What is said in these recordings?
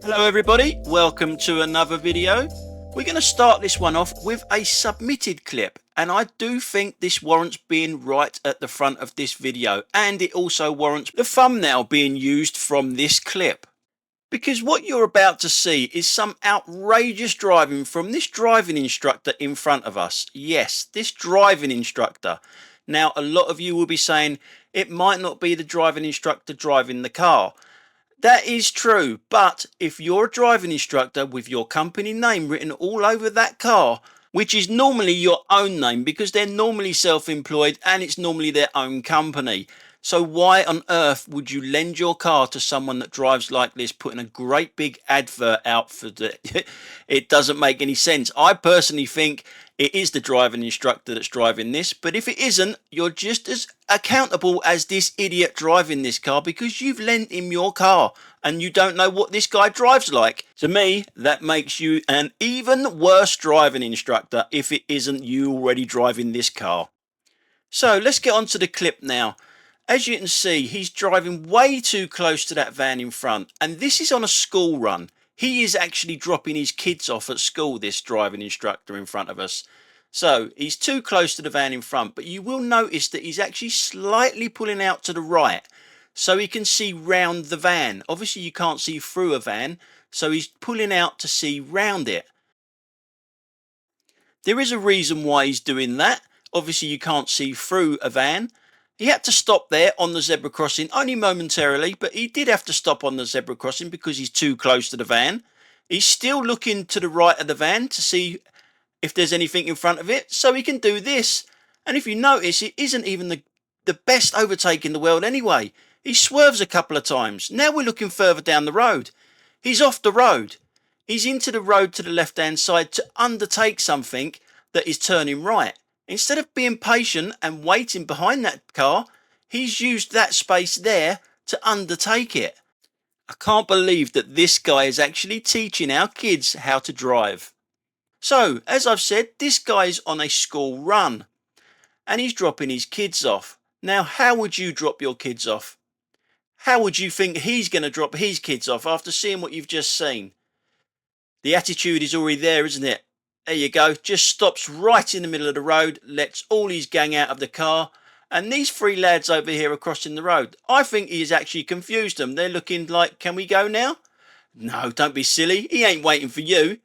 Hello everybody, welcome to another video. We're going to start this one off with a submitted clip, and I do think this warrants being right at the front of this video, and it also warrants the thumbnail being used from this clip. Because what you're about to see is some outrageous driving from this driving instructor in front of us. Yes, this driving instructor. Now, a lot of you will be saying it might not be the driving instructor driving the car. That is true, but if you're a driving instructor with your company name written all over that car, which is normally your own name because they're normally self-employed and it's normally their own company. So why on earth would you lend your car to someone that drives like this, putting a great big advert out for the... It doesn't make any sense. I personally think it is the driving instructor that's driving this, but if it isn't, you're just as accountable as this idiot driving this car because you've lent him your car and you don't know what this guy drives like. To me, that makes you an even worse driving instructor if it isn't you already driving this car. So let's get on to the clip now. As you can see, he's driving way too close to that van in front, and this is on a school run. He is actually dropping his kids off at school, this driving instructor in front of us. So he's too close to the van in front, but you will notice that he's actually slightly pulling out to the right so he can see round the van. Obviously you can't see through a van, so he's pulling out to see round it. There is a reason why he's doing that. Obviously you can't see through a van. He had to stop there on the zebra crossing only momentarily, but he did have to stop on the zebra crossing because he's too close to the van. He's still looking to the right of the van to see if there's anything in front of it, so he can do this. And if you notice, it isn't even the best overtake in the world anyway. He swerves a couple of times. Now we're looking further down the road. He's off the road. He's into the road to the left-hand side to undertake something that is turning right. Instead of being patient and waiting behind that car, he's used that space there to undertake it. I can't believe that this guy is actually teaching our kids how to drive. So, as I've said, this guy's on a school run and he's dropping his kids off. Now, how would you drop your kids off? How would you think he's going to drop his kids off after seeing what you've just seen? The attitude is already there, isn't it? There you go, just stops right in the middle of the road, lets all his gang out of the car, and these three lads over here are crossing the road. I think he has actually confused them. They're looking like, can we go now? No, don't be silly, he ain't waiting for you.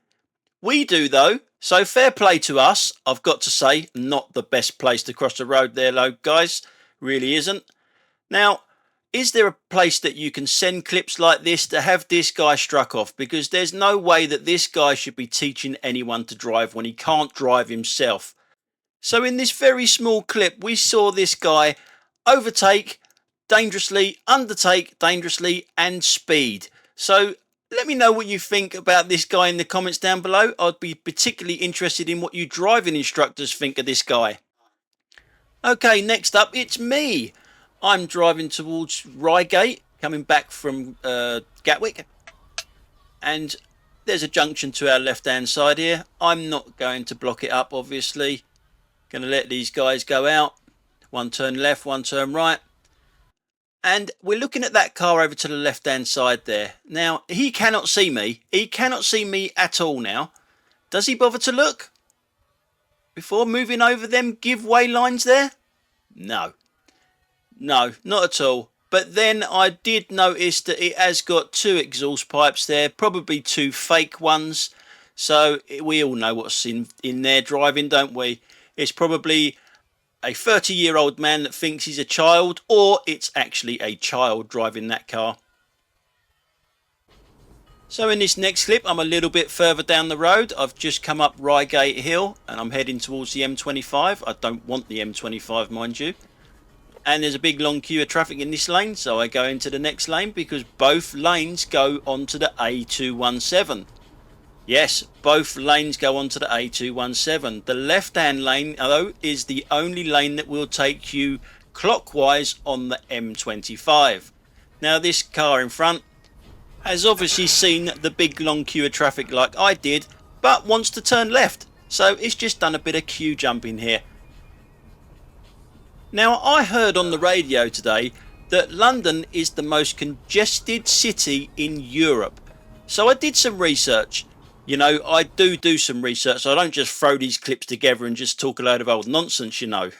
We do though, so fair play to us. I've got to say, not the best place to cross the road there, though, guys, really isn't. Now, is there a place that you can send clips like this to have this guy struck off? Because there's no way that this guy should be teaching anyone to drive when he can't drive himself. So in this very small clip, we saw this guy overtake dangerously, undertake dangerously, and speed. So let me know what you think about this guy in the comments down below. I'd be particularly interested in what you driving instructors think of this guy. Okay, next up, it's me. I'm driving towards Reigate, coming back from Gatwick, and there's a junction to our left hand side here. I'm not going to block it up, obviously. Going to let these guys go out. One turn left, one turn right, and we're looking at that car over to the left hand side there. Now he cannot see me. He cannot see me at all now. Does he bother to look before moving over them giveaway lines there? No. No, not at all. But then I did notice that it has got two exhaust pipes there, probably two fake ones. So we all know what's in there driving, don't we? It's probably a 30-year-old man that thinks he's a child, or it's actually a child driving that car. So in this next clip, I'm a little bit further down the road. I've just come up Reigate Hill and I'm heading towards the M25. I don't want the M25, mind you. And there's a big long queue of traffic in this lane, so I go into the next lane because both lanes go onto the A217. Yes, both lanes go onto the A217. The left-hand lane, though, is the only lane that will take you clockwise on the M25. Now, this car in front has obviously seen the big long queue of traffic like I did, but wants to turn left. So it's just done a bit of queue jumping here. Now, I heard on the radio today that London is the most congested city in Europe. So I did some research. You know, I do some research. I don't just throw these clips together and just talk a load of old nonsense, you know.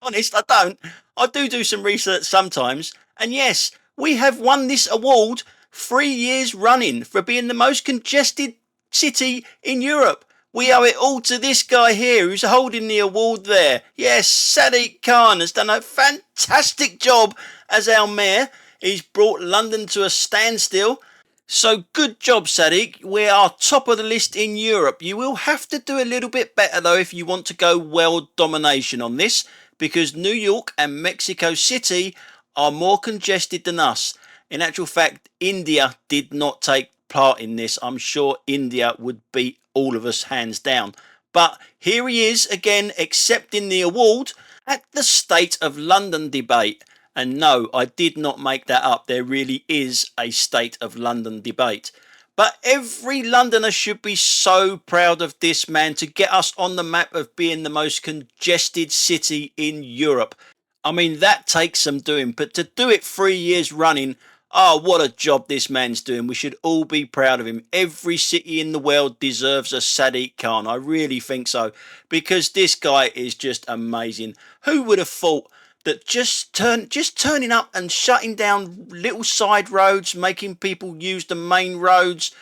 Honest, I don't. I do some research sometimes. And yes, we have won this award 3 years running for being the most congested city in Europe. We owe it all to this guy here who's holding the award there. Yes, Sadiq Khan has done a fantastic job as our mayor. He's brought London to a standstill. So good job, Sadiq. We are top of the list in Europe. You will have to do a little bit better though if you want to go world domination on this, because New York and Mexico City are more congested than us. In actual fact, India did not take part in this. I'm sure India would beat all of us hands down. But here he is again accepting the award at the State of London debate. And no, I did not make that up. There really is a State of London debate. But every Londoner should be so proud of this man to get us on the map of being the most congested city in Europe. I mean, that takes some doing, but to do it 3 years running, oh, what a job this man's doing. We should all be proud of him. Every city in the world deserves a Sadiq Khan. I really think so, because this guy is just amazing. Who would have thought that just turning up and shutting down little side roads, making people use the main roads,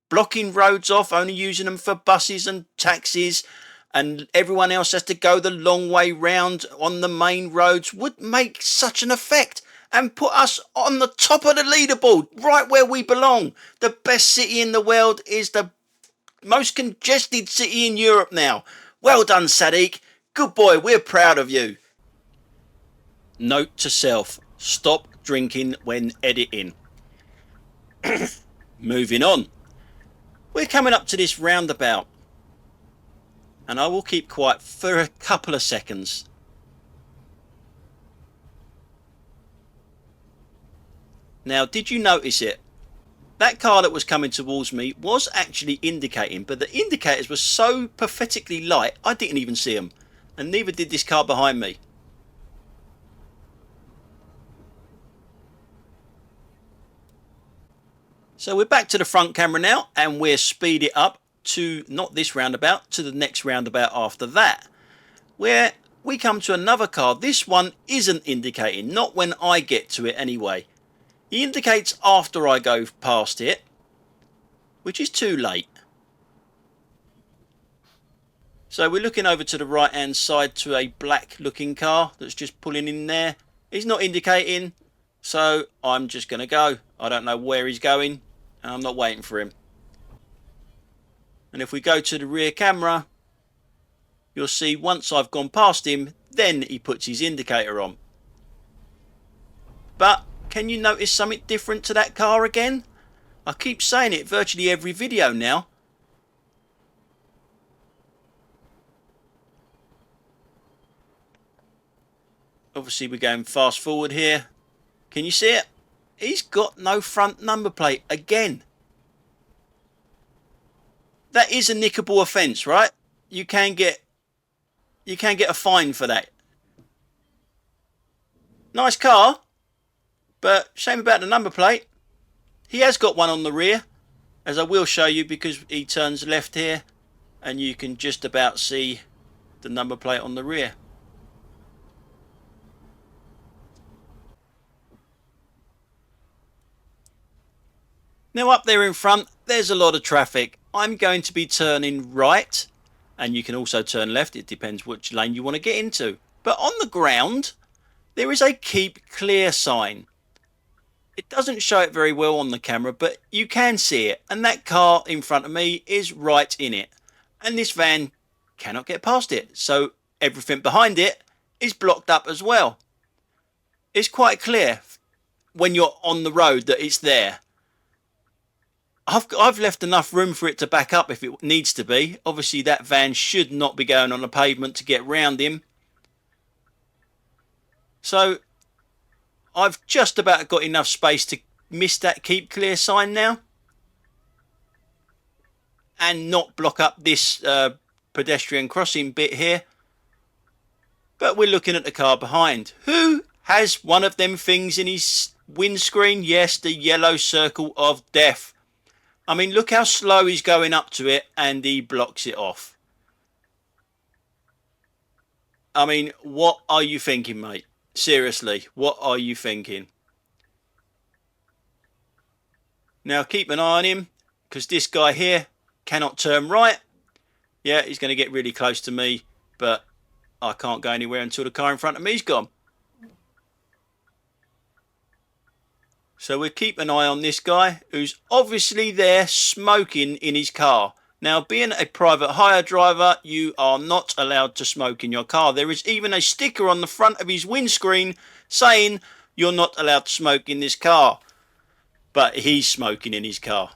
blocking roads off, only using them for buses and taxis, and everyone else has to go the long way round on the main roads, would make such an effect and put us on the top of the leaderboard, right where we belong. The best city in the world is the most congested city in Europe now. Well done, Sadiq. Good boy, we're proud of you. Note to self, stop drinking when editing. Moving on. We're coming up to this roundabout, and I will keep quiet for a couple of seconds. Now, did you notice it? That car that was coming towards me was actually indicating, but the indicators were so pathetically light I didn't even see them, and neither did this car behind me. So we're back to the front camera now, and we're speed it up to not this roundabout, to the next roundabout after that, where we come to another car. This one isn't indicating, not when I get to it anyway. He indicates after I go past it, which is too late. So we're looking over to the right hand side to a black looking car that's just pulling in there. He's not indicating, so I'm just going to go. I don't know where he's going, and I'm not waiting for him. And if we go to the rear camera, you'll see once I've gone past him, then he puts his indicator on. But can you notice something different to that car again? I keep saying it virtually every video now. Obviously we're going fast forward here. Can you see it? He's got no front number plate again. That is a nickable offence, right? You can get a fine for that. Nice car, but shame about the number plate. He has got one on the rear, as I will show you, because he turns left here and you can just about see the number plate on the rear. Now up there in front, there's a lot of traffic. I'm going to be turning right, and you can also turn left. It depends which lane you want to get into. But on the ground, there is a keep clear sign. It doesn't show it very well on the camera, but you can see it. And that car in front of me is right in it. And this van cannot get past it. So everything behind it is blocked up as well. It's quite clear when you're on the road that it's there. I've left enough room for it to back up if it needs to be. Obviously that van should not be going on the pavement to get round him. So I've just about got enough space to miss that keep clear sign now, and not block up this pedestrian crossing bit here. But we're looking at the car behind. Who has one of them things in his windscreen? Yes, the yellow circle of death. I mean, look how slow he's going up to it and he blocks it off. I mean, what are you thinking, mate? Seriously, what are you thinking? Now keep an eye on him, because this guy here cannot turn right. Yeah, he's going to get really close to me, but I can't go anywhere until the car in front of me's gone. So we'll keep an eye on this guy, who's obviously there smoking in his car. Now, being a private hire driver, you are not allowed to smoke in your car. There is even a sticker on the front of his windscreen saying you're not allowed to smoke in this car. But he's smoking in his car.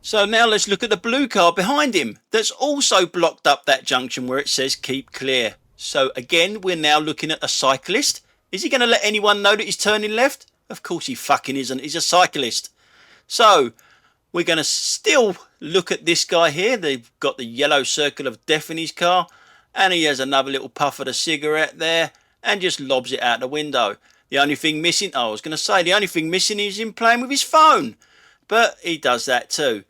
So now let's look at the blue car behind him that's also blocked up that junction where it says keep clear. So again, we're now looking at a cyclist. Is he going to let anyone know that he's turning left? Of course he fucking isn't. He's a cyclist. So we're going to still look at this guy here. They've got the yellow circle of death in his car, and he has another little puff of a cigarette there and just lobs it out the window. The only thing missing, I was going to say, the only thing missing is him playing with his phone. But he does that too.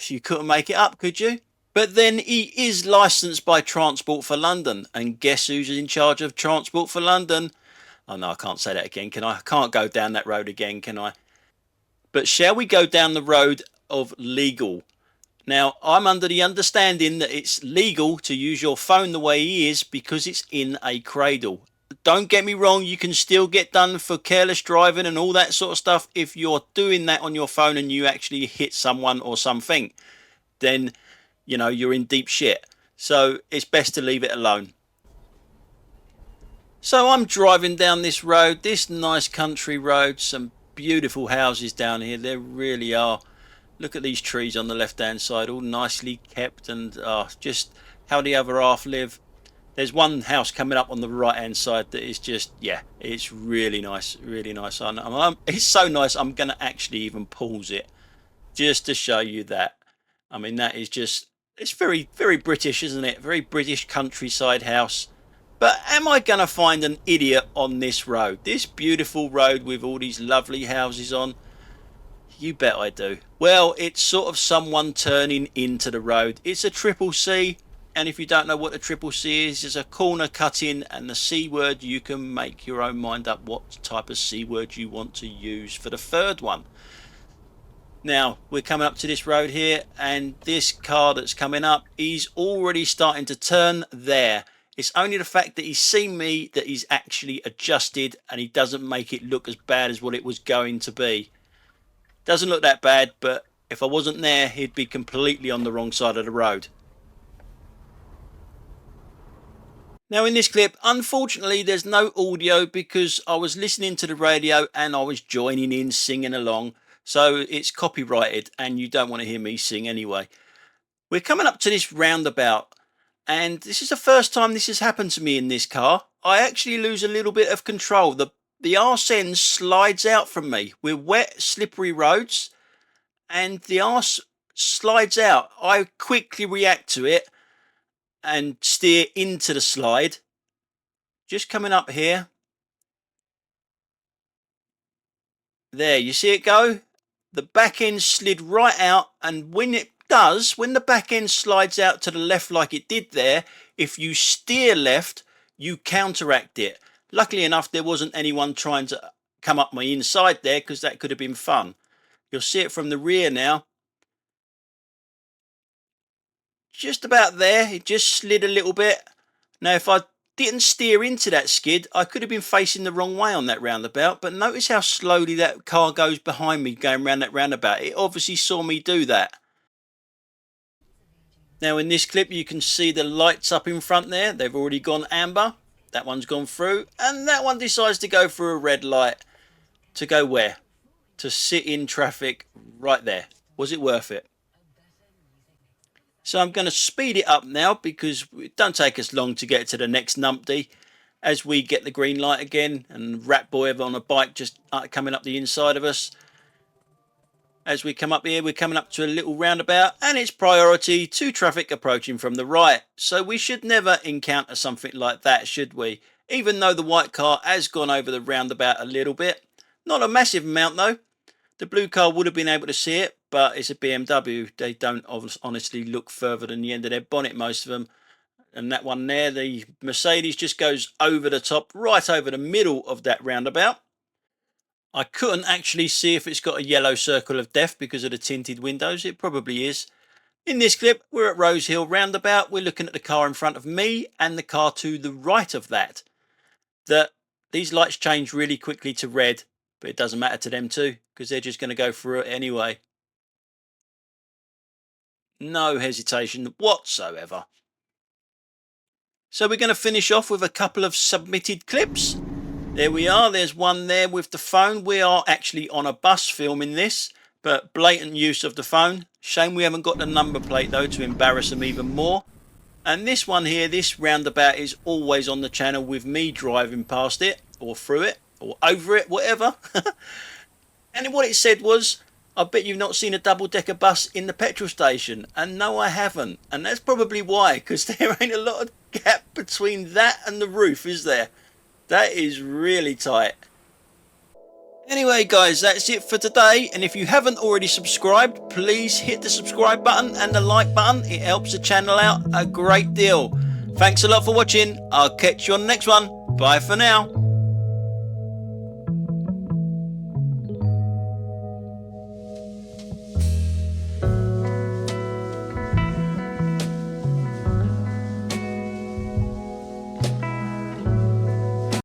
You couldn't make it up, could you? But then he is licensed by Transport for London. And guess who's in charge of Transport for London? Oh no, I can't say that again, can I? I can't go down that road again, can I? But shall we go down the road of legal? Now, I'm under the understanding that it's legal to use your phone the way he is because it's in a cradle. Don't get me wrong, you can still get done for careless driving and all that sort of stuff if you're doing that on your phone and you actually hit someone or something. Then, you know, you're in deep shit. So it's best to leave it alone. So I'm driving down this road, this nice country road, some beautiful houses down here. There really are. Look at these trees on the left hand side, all nicely kept, and just how the other half live. There's one house coming up on the right hand side that is just, yeah, it's really nice, really nice. It's so nice I'm going to actually even pause it just to show you that. I mean, that is just, it's very, very British, isn't it? Very British countryside house. But am I going to find an idiot on this road? This beautiful road with all these lovely houses on? You bet I do. Well, it's sort of someone turning into the road. It's a triple C. And if you don't know what a triple C is, it's a corner cut in and the C word. You can make your own mind up what type of C word you want to use for the third one. Now, we're coming up to this road here, and this car that's coming up, he's already starting to turn there. It's only the fact that he's seen me that he's actually adjusted, and he doesn't make it look as bad as what it was going to be. Doesn't look that bad, but if I wasn't there, he'd be completely on the wrong side of the road. Now in this clip, unfortunately, there's no audio because I was listening to the radio and I was joining in, singing along. So it's copyrighted and you don't want to hear me sing anyway. We're coming up to this roundabout and this is the first time this has happened to me in this car. I actually lose a little bit of control. The arse end slides out from me. We're wet, slippery roads and the arse slides out. I quickly react to it and steer into the slide. Just coming up here. There, you see it go? The back end slid right out, and when it does, when the back end slides out to the left like it did there, if you steer left, you counteract it. Luckily enough, there wasn't anyone trying to come up my inside there because that could have been fun. You'll see it from the rear now. Just about there, it just slid a little bit. Now if I didn't steer into that skid, I could have been facing the wrong way on that roundabout, but notice how slowly that car goes behind me going round that roundabout. It obviously saw me do that. Now in this clip you can see the lights up in front there. They've already gone amber. That one's gone through, and that one decides to go through a red light. To go where? To sit in traffic right there. Was it worth it? So I'm going to speed it up now because it don't take us long to get to the next numpty as we get the green light again, and Rat Boy on a bike just coming up the inside of us. As we come up here, we're coming up to a little roundabout and it's priority to traffic approaching from the right. So we should never encounter something like that, should we? Even though the white car has gone over the roundabout a little bit, Not a massive amount though. The blue car would have been able to see it, but it's a BMW. They don't honestly look further than the end of their bonnet, most of them. And that one there, the Mercedes, just goes over the top, right over the middle of that roundabout. I couldn't actually see if it's got a yellow circle of death because of the tinted windows. It probably is. In this clip, we're at Rose Hill roundabout. We're looking at the car in front of me and the car to the right of that. These lights change really quickly to red, but it doesn't matter to them too, because they're just going to go through it anyway. No hesitation whatsoever. So we're going to finish off with a couple of submitted clips. There we are. There's one there with the phone. We are actually on a bus filming this, but blatant use of the phone. Shame we haven't got the number plate though to embarrass them even more. And this one here, this roundabout, is always on the channel with me driving past it or through it or over it, whatever. And what it said was, I bet you've not seen a double-decker bus in the petrol station. And no, I haven't. And that's probably why, because there ain't a lot of gap between that and the roof, is there? That is really tight. Anyway guys, that's it for today, and if you haven't already subscribed, please hit the subscribe button and the like button. It helps the channel out a great deal. Thanks a lot for watching. I'll catch you on the next one. Bye for now.